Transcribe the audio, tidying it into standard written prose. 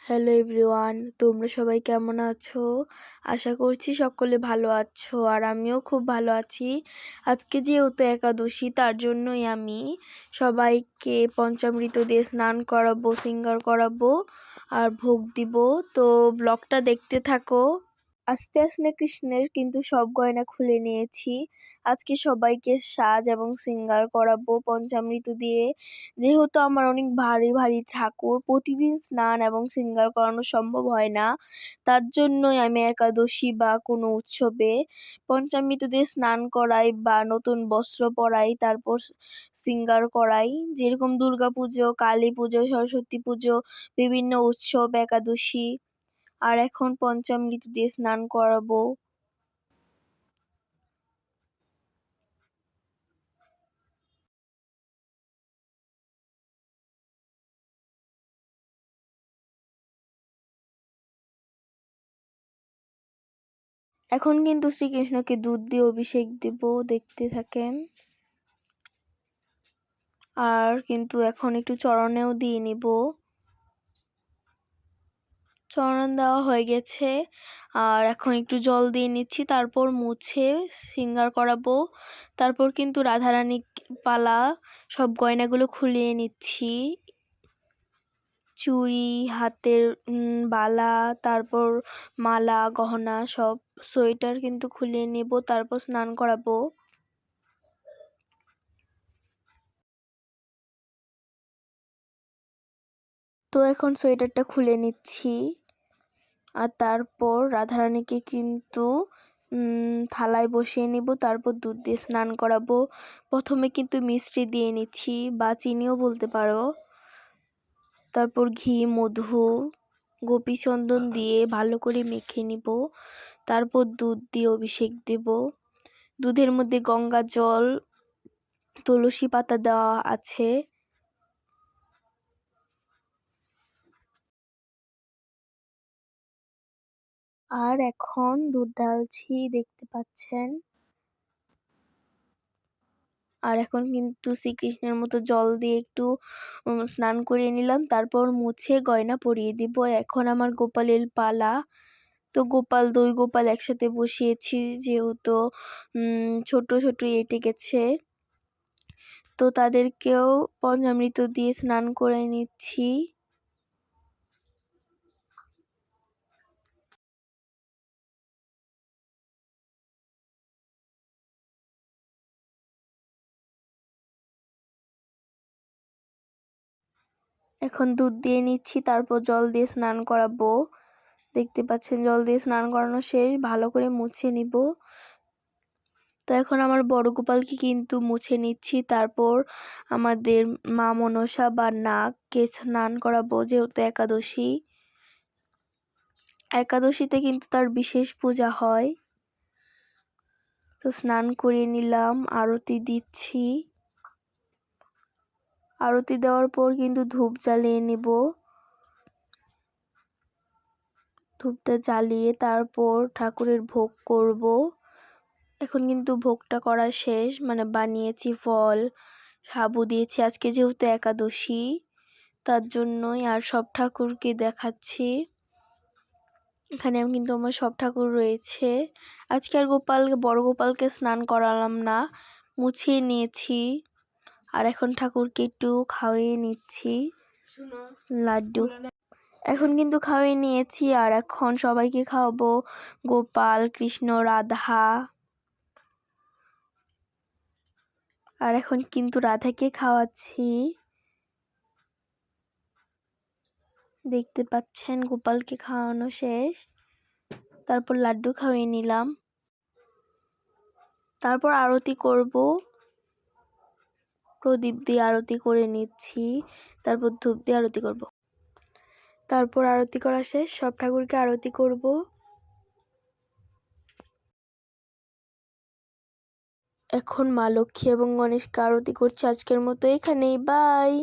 Hello everyone, তোমরা সবাই কেমন আছো? আশা করছি সকলে ভালো আছো, আর আমিও খুব ভালো আছি। আজকে যেহেতু একাদশী, তার জন্যই আমি সবাইকে পঞ্চামৃত দিয়ে স্নান করাবো, সিঙ্গার করাবো আর ভোগ দিব। তো ব্লগটা দেখতে থাকো। আস্তে আস্তে কৃষ্ণের কিন্তু সব গয়না খুলে নিয়েছি। আজকে সবাইকে সাজ এবং সিঙ্গার করাবো পঞ্চামৃত দিয়ে। যেহেতু আমার অনেক ভারী ভারী ঠাকুর, প্রতিদিন স্নান এবং সিঙ্গার করানো সম্ভব হয় না। তার জন্যই আমি একাদশী বা কোনো উৎসবে পঞ্চামৃত দিয়ে স্নান করাই বা নতুন বস্ত্র পরাই, তারপর সিঙ্গার করাই। যেরকম দুর্গাপুজো, কালী পুজো, সরস্বতী পুজো, বিভিন্ন উৎসব, একাদশী, আর এখন পঞ্চামৃত দিয়ে স্নান করাবো। এখন কিন্তু শ্রীকৃষ্ণকে দুধ দিয়ে অভিষেক দেব, দেখতে থাকেন। আর কিন্তু এখন একটু চরণেও দিয়ে নিব। চরণ দেওয়া হয়ে গেছে, আর এখন একটু জল দিয়ে নিচ্ছি, তারপর মুছে সিঙ্গার করাবো। তারপর কিন্তু রাধারানী পালা, সব গয়নাগুলো খুলিয়ে নিচ্ছি। চুড়ি, হাতের বালা, তারপর মালা, গহনা সব, সোয়েটার কিন্তু খুলিয়ে নেব, তারপর স্নান করাবো। তো এখন সোয়েটারটা খুলে নিচ্ছি, আর তারপর রাধারানীকে কিন্তু থালায় বসিয়ে নিব, তারপর দুধ দিয়ে স্নান করাবো। প্রথমে কিন্তু মিষ্টি দিয়ে নিচ্ছি, বা চিনিও বলতে পারো। তারপর ঘি, মধু, গোপীচন্দন দিয়ে ভালো করে মেখে নিব। তারপর দুধ দিয়ে অভিষেক দেব। দুধের মধ্যে গঙ্গা জল, তুলসী পাতা দেওয়া আছে। আর এখন দুধ ঢালছি, দেখতে পাচ্ছেন। আর এখন কিন্তু শ্রীকৃষ্ণের মতো জল দিয়ে একটু স্নান করিয়ে নিলাম, তারপর মুছে গয়না পরিয়ে দিব। এখন আমার গোপালের পালা। তো গোপাল, দুই গোপাল একসাথে বসিয়েছি, যেহেতু ছোট ছোট এঁটে গেছে। তো তাদেরকেও পঞ্চামৃত দিয়ে স্নান করে নিচ্ছি। এখন দুধ দিয়ে নিচ্ছি, তারপর জল দিয়ে স্নান করাবো। দেখতে পাচ্ছেন জল দিয়ে স্নান করানো শেষ, ভালো করে মুছে নিব। তো এখন আমার বড় গোপালকে কিন্তু মুছে নিচ্ছি, তারপর আমাদের মা মনসা বা নাগকে স্নান করাবো, যেহেতু একাদশী। একাদশীতে কিন্তু তার বিশেষ পূজা হয়। তো স্নান করিয়ে নিলাম, আরতি দিচ্ছি। আরতি দেওয়ার পর কিন্তু ধূপ জ্বালিয়ে নিব। ধূপটা জ্বালিয়ে তারপর ঠাকুরের ভোগ করব। এখন কিন্তু ভোগটা করা শেষ, মানে বানিয়েছি ফল, সাবু দিয়েছি। আজকে যেহেতু একাদশী, তার জন্যই। আর সব ঠাকুরকে দেখাচ্ছি। এখানে আমি কিন্তু আমার সব ঠাকুর রয়েছে। আজকে আর বড় গোপালকে স্নান করালাম না, মুছিয়ে নিয়েছি। আর এখন ঠাকুরকে একটু খাওয়িয়ে নিচ্ছি লাড্ডু। এখন কিন্তু খাওয়িয়ে নিয়েছি, আর এখন সবাইকে খাওয়াবো, গোপাল, কৃষ্ণ, রাধা। আর এখন কিন্তু রাধাকে খাওয়াচ্ছি, দেখতে পাচ্ছেন। গোপালকে খাওয়ানো শেষ, তারপর লাড্ডু খাওয়িয়ে নিলাম। তারপর আরতি করব, প্রদীপ দিয়ে আরতি করে নিচ্ছি, তারপর ধূপ দিয়ে আরতি করব। তারপর আরতি করা শেষ, সব ঠাকুরকে আরতি করব। এখন মা লক্ষ্মী এবং গণেশকে আরতি করছি। আজকের মতো এখানেই, বাই।